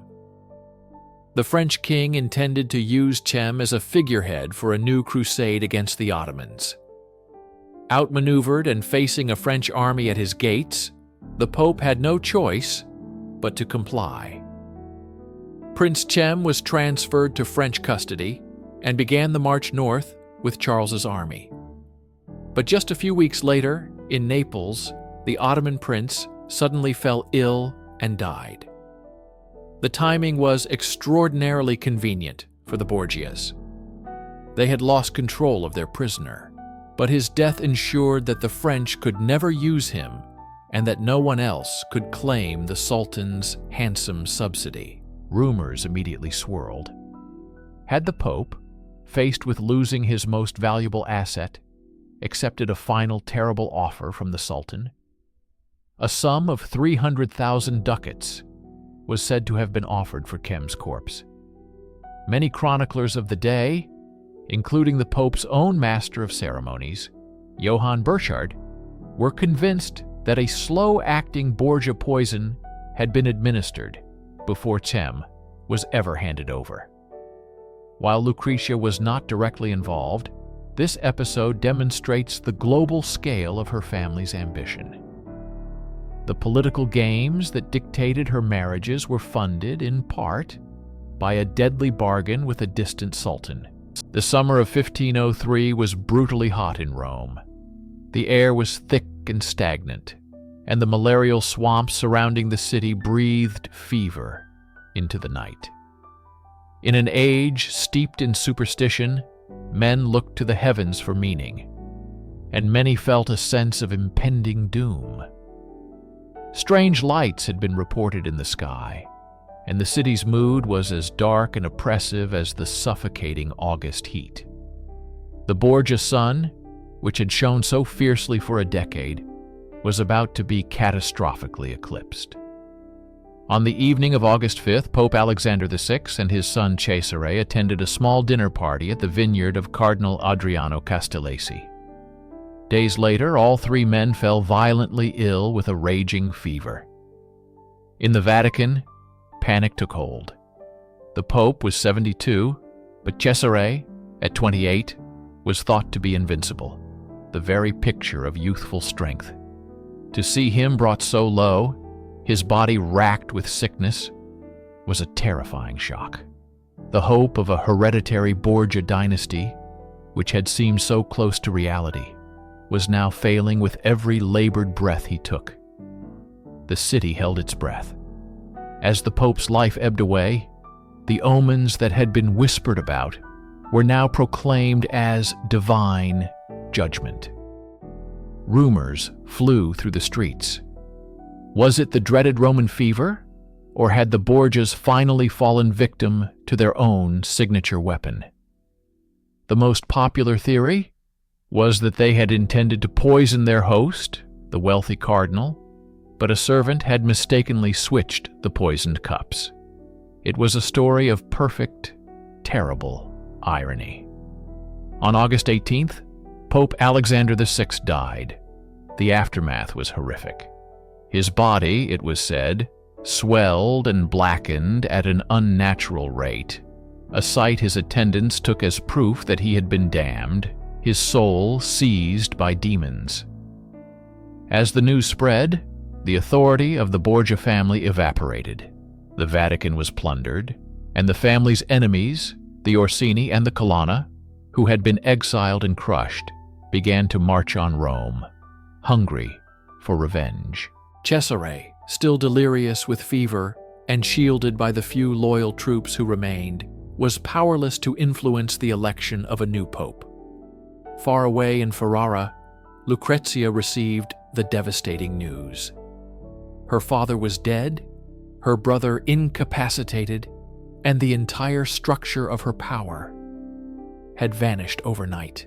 The French king intended to use Cem as a figurehead for a new crusade against the Ottomans. Outmaneuvered and facing a French army at his gates, the Pope had no choice but to comply. Prince Cem was transferred to French custody and began the march north with Charles's army. But just a few weeks later, in Naples, the Ottoman prince suddenly fell ill and died. The timing was extraordinarily convenient for the Borgias. They had lost control of their prisoner, but his death ensured that the French could never use him and that no one else could claim the Sultan's handsome subsidy. Rumors immediately swirled. Had the Pope, faced with losing his most valuable asset, accepted a final terrible offer from the Sultan? A sum of 300,000 ducats was said to have been offered for Cem's corpse. Many chroniclers of the day, including the Pope's own master of ceremonies, Johann Burchard, were convinced that a slow-acting Borgia poison had been administered before Cem was ever handed over. While Lucretia was not directly involved, this episode demonstrates the global scale of her family's ambition. The political games that dictated her marriages were funded, in part, by a deadly bargain with a distant sultan. The summer of 1503 was brutally hot in Rome. The air was thick and stagnant, and the malarial swamps surrounding the city breathed fever into the night. In an age steeped in superstition, men looked to the heavens for meaning, and many felt a sense of impending doom. Strange lights had been reported in the sky, and the city's mood was as dark and oppressive as the suffocating August heat. The Borgia sun, which had shone so fiercely for a decade, was about to be catastrophically eclipsed. On the evening of August 5th, Pope Alexander VI and his son Cesare attended a small dinner party at the vineyard of Cardinal Adriano Castellesi. Days later, all three men fell violently ill with a raging fever. In the Vatican, panic took hold. The Pope was 72, but Cesare, at 28, was thought to be invincible, the very picture of youthful strength. To see him brought so low, his body racked with sickness, was a terrifying shock. The hope of a hereditary Borgia dynasty, which had seemed so close to reality, was now failing with every labored breath he took. The city held its breath. As the Pope's life ebbed away, the omens that had been whispered about were now proclaimed as divine judgment. Rumors flew through the streets. Was it the dreaded Roman fever, or had the Borgias finally fallen victim to their own signature weapon? The most popular theory was that they had intended to poison their host, the wealthy cardinal, but a servant had mistakenly switched the poisoned cups. It was a story of perfect, terrible irony. On August 18th, Pope Alexander VI died. The aftermath was horrific. His body, it was said, swelled and blackened at an unnatural rate, a sight his attendants took as proof that he had been damned, his soul seized by demons. As the news spread, the authority of the Borgia family evaporated. The Vatican was plundered, and the family's enemies, the Orsini and the Colonna, who had been exiled and crushed, began to march on Rome, hungry for revenge. Cesare, still delirious with fever and shielded by the few loyal troops who remained, was powerless to influence the election of a new pope. Far away in Ferrara, Lucrezia received the devastating news. Her father was dead, her brother incapacitated, and the entire structure of her power had vanished overnight.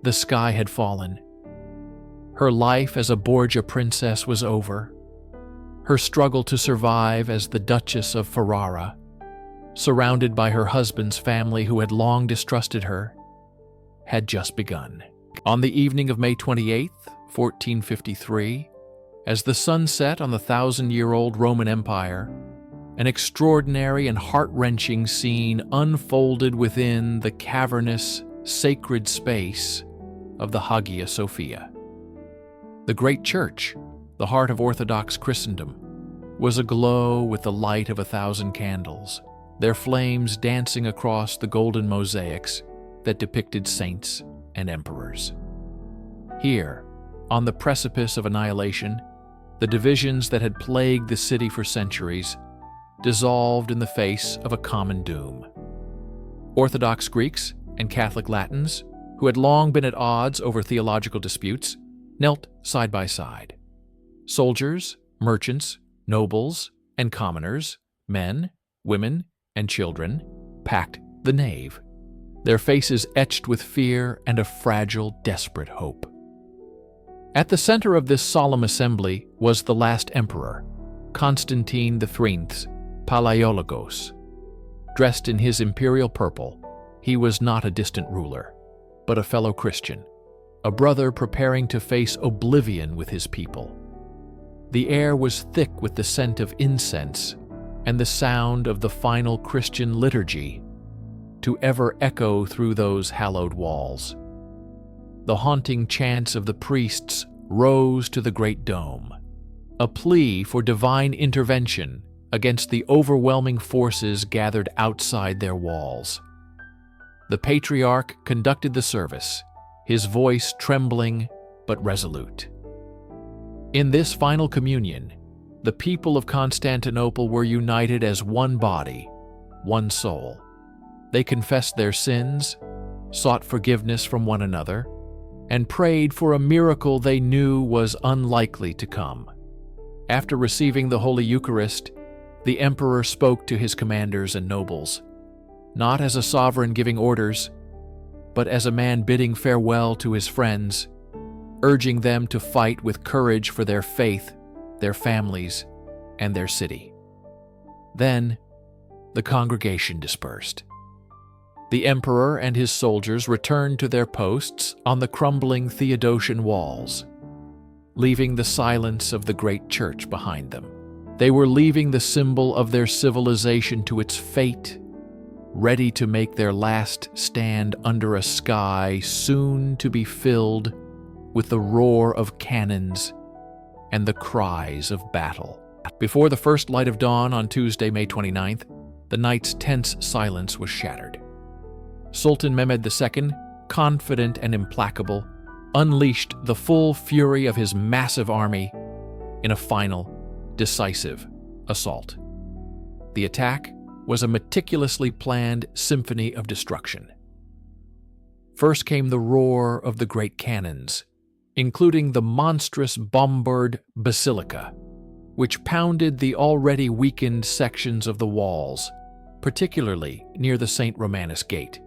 The sky had fallen. Her life as a Borgia princess was over. Her struggle to survive as the Duchess of Ferrara, surrounded by her husband's family who had long distrusted her, had just begun. On the evening of May 28th, 1453, as the sun set on the 1,000-year-old Roman Empire, an extraordinary and heart-wrenching scene unfolded within the cavernous, sacred space of the Hagia Sophia. The great church, the heart of Orthodox Christendom, was aglow with the light of 1,000 candles, their flames dancing across the golden mosaics that depicted saints and emperors. Here, on the precipice of annihilation, the divisions that had plagued the city for centuries dissolved in the face of a common doom. Orthodox Greeks and Catholic Latins, who had long been at odds over theological disputes, knelt side by side. Soldiers, merchants, nobles, and commoners, men, women, and children, packed the nave, their faces etched with fear and a fragile, desperate hope. At the center of this solemn assembly was the last emperor, Constantine III's Palaiologos. Dressed in his imperial purple, he was not a distant ruler, but a fellow Christian, a brother preparing to face oblivion with his people. The air was thick with the scent of incense and the sound of the final Christian liturgy to ever echo through those hallowed walls. The haunting chants of the priests rose to the great dome, a plea for divine intervention against the overwhelming forces gathered outside their walls. The patriarch conducted the service, his voice trembling but resolute. In this final communion, the people of Constantinople were united as one body, one soul. They confessed their sins, sought forgiveness from one another, and prayed for a miracle they knew was unlikely to come. After receiving the Holy Eucharist, the emperor spoke to his commanders and nobles, not as a sovereign giving orders, but as a man bidding farewell to his friends, urging them to fight with courage for their faith, their families, and their city. Then, the congregation dispersed. The emperor and his soldiers returned to their posts on the crumbling Theodosian walls, leaving the silence of the great church behind them. They were leaving the symbol of their civilization to its fate, ready to make their last stand under a sky soon to be filled with the roar of cannons and the cries of battle. Before the first light of dawn on Tuesday, May 29th, the night's tense silence was shattered. Sultan Mehmet II, confident and implacable, unleashed the full fury of his massive army in a final, decisive assault. The attack was a meticulously planned symphony of destruction. First came the roar of the great cannons, including the monstrous bombard Basilica, which pounded the already weakened sections of the walls, particularly near the St. Romanus Gate.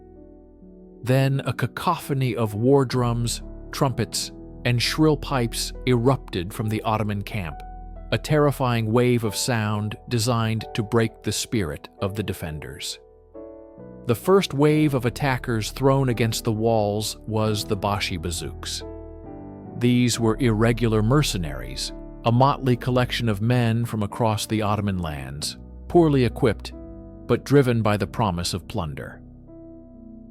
Then a cacophony of war drums, trumpets, and shrill pipes erupted from the Ottoman camp, a terrifying wave of sound designed to break the spirit of the defenders. The first wave of attackers thrown against the walls was the Bashi bazooks. These were irregular mercenaries, a motley collection of men from across the Ottoman lands, poorly equipped, but driven by the promise of plunder.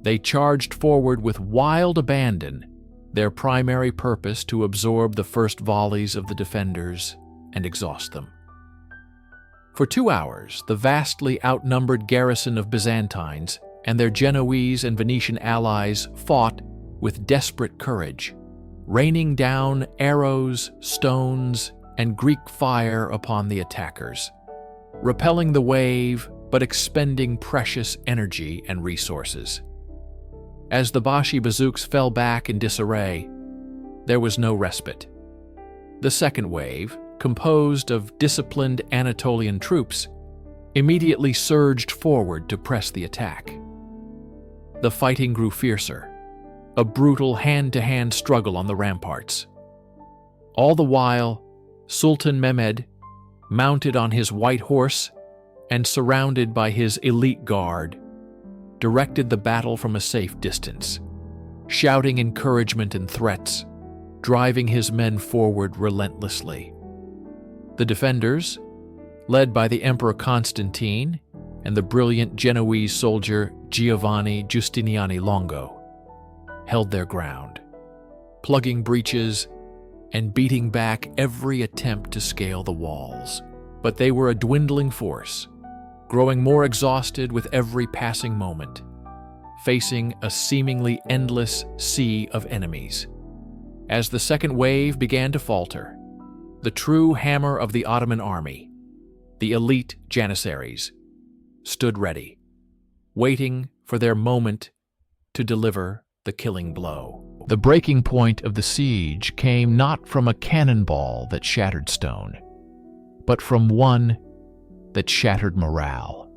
They charged forward with wild abandon, their primary purpose to absorb the first volleys of the defenders and exhaust them. For 2 hours, the vastly outnumbered garrison of Byzantines and their Genoese and Venetian allies fought with desperate courage, raining down arrows, stones, and Greek fire upon the attackers, repelling the wave but expending precious energy and resources. As the Bashi bazooks fell back in disarray, there was no respite. The second wave, composed of disciplined Anatolian troops, immediately surged forward to press the attack. The fighting grew fiercer, a brutal hand-to-hand struggle on the ramparts. All the while, Sultan Mehmed, mounted on his white horse and surrounded by his elite guard, directed the battle from a safe distance, shouting encouragement and threats, driving his men forward relentlessly. The defenders, led by the Emperor Constantine and the brilliant Genoese soldier Giovanni Giustiniani Longo, held their ground, plugging breaches and beating back every attempt to scale the walls. But they were a dwindling force, growing more exhausted with every passing moment, facing a seemingly endless sea of enemies. As the second wave began to falter, the true hammer of the Ottoman army, the elite Janissaries, stood ready, waiting for their moment to deliver the killing blow. The breaking point of the siege came not from a cannonball that shattered stone, but from one that shattered morale.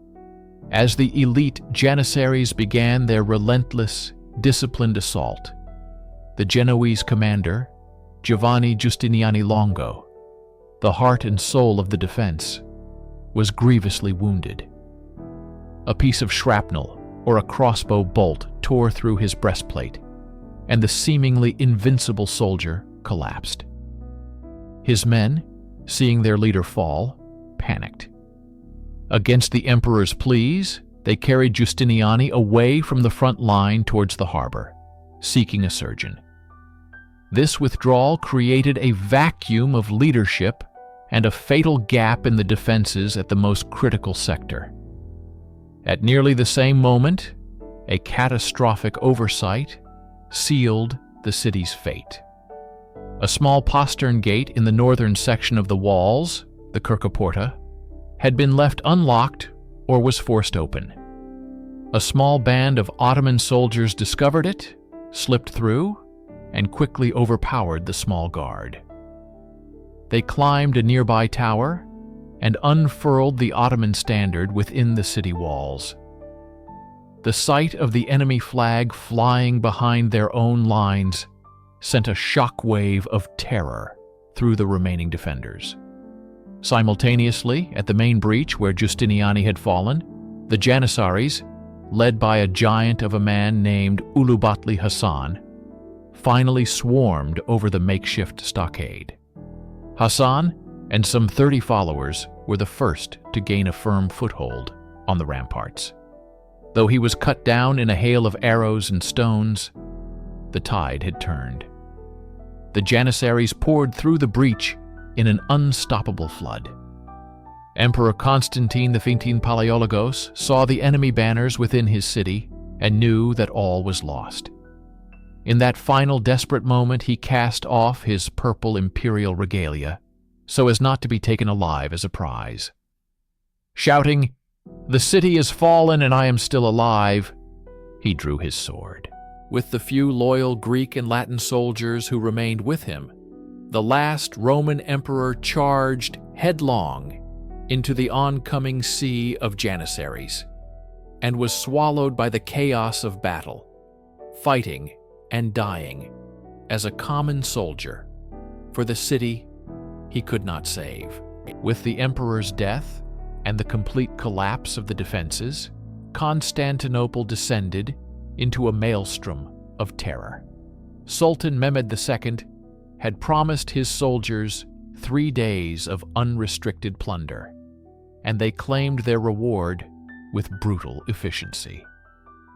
As the elite Janissaries began their relentless, disciplined assault, the Genoese commander, Giovanni Giustiniani Longo, the heart and soul of the defense, was grievously wounded. A piece of shrapnel or a crossbow bolt tore through his breastplate, and the seemingly invincible soldier collapsed. His men, seeing their leader fall, panicked. Against the emperor's pleas, they carried Giustiniani away from the front line towards the harbor, seeking a surgeon. This withdrawal created a vacuum of leadership and a fatal gap in the defenses at the most critical sector. At nearly the same moment, a catastrophic oversight sealed the city's fate. A small postern gate in the northern section of the walls, the Kirkoporta, had been left unlocked or was forced open. A small band of Ottoman soldiers discovered it, slipped through, and quickly overpowered the small guard. They climbed a nearby tower and unfurled the Ottoman standard within the city walls. The sight of the enemy flag flying behind their own lines sent a shockwave of terror through the remaining defenders. Simultaneously, at the main breach where Giustiniani had fallen, the Janissaries, led by a giant of a man named Ulubatli Hassan, finally swarmed over the makeshift stockade. Hassan and some 30 followers were the first to gain a firm foothold on the ramparts. Though he was cut down in a hail of arrows and stones, the tide had turned. The Janissaries poured through the breach in an unstoppable flood. Emperor Constantine XI Palaiologos saw the enemy banners within his city and knew that all was lost. In that final desperate moment, he cast off his purple imperial regalia so as not to be taken alive as a prize. Shouting, "The city is fallen and I am still alive," he drew his sword. With the few loyal Greek and Latin soldiers who remained with him, the last Roman emperor charged headlong into the oncoming sea of Janissaries and was swallowed by the chaos of battle, fighting and dying as a common soldier for the city he could not save. With the emperor's death and the complete collapse of the defenses, Constantinople descended into a maelstrom of terror. Sultan Mehmet II had promised his soldiers 3 days of unrestricted plunder, and they claimed their reward with brutal efficiency.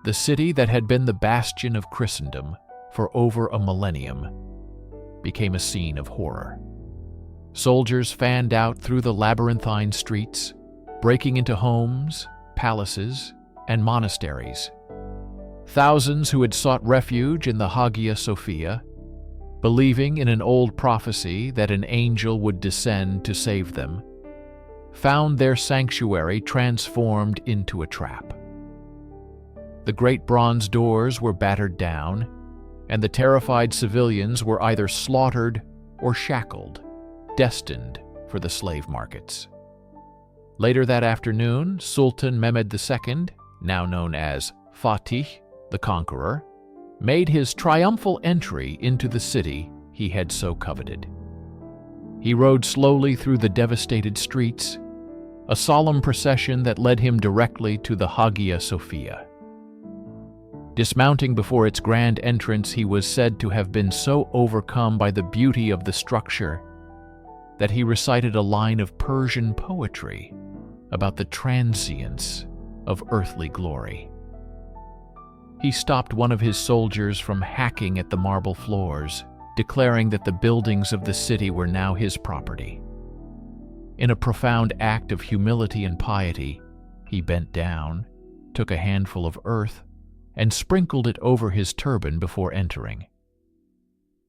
The city that had been the bastion of Christendom for over a millennium became a scene of horror. Soldiers fanned out through the labyrinthine streets, breaking into homes, palaces, and monasteries. Thousands who had sought refuge in the Hagia Sophia, believing in an old prophecy that an angel would descend to save them, found their sanctuary transformed into a trap. The great bronze doors were battered down, and the terrified civilians were either slaughtered or shackled, destined for the slave markets. Later that afternoon, Sultan Mehmet II, now known as Fatih, the Conqueror, made his triumphal entry into the city he had so coveted. He rode slowly through the devastated streets, a solemn procession that led him directly to the Hagia Sophia. Dismounting before its grand entrance, he was said to have been so overcome by the beauty of the structure that he recited a line of Persian poetry about the transience of earthly glory. He stopped one of his soldiers from hacking at the marble floors, declaring that the buildings of the city were now his property. In a profound act of humility and piety, he bent down, took a handful of earth, and sprinkled it over his turban before entering.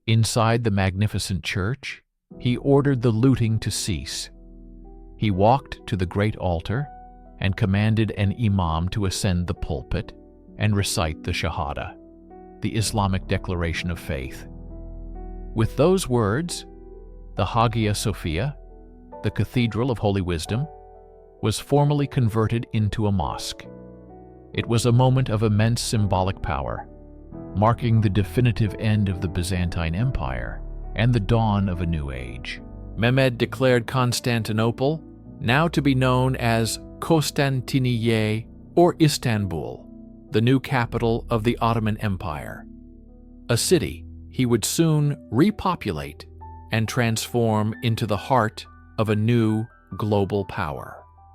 Inside the magnificent church, he ordered the looting to cease. He walked to the great altar and commanded an imam to ascend the pulpit and recite the Shahada, the Islamic declaration of faith. With those words, the Hagia Sophia, the Cathedral of Holy Wisdom, was formally converted into a mosque. It was a moment of immense symbolic power, marking the definitive end of the Byzantine Empire and the dawn of a new age. Mehmed declared Constantinople now to be known as Constantiniye or Istanbul, the new capital of the Ottoman Empire, a city he would soon repopulate and transform into the heart of a new global power.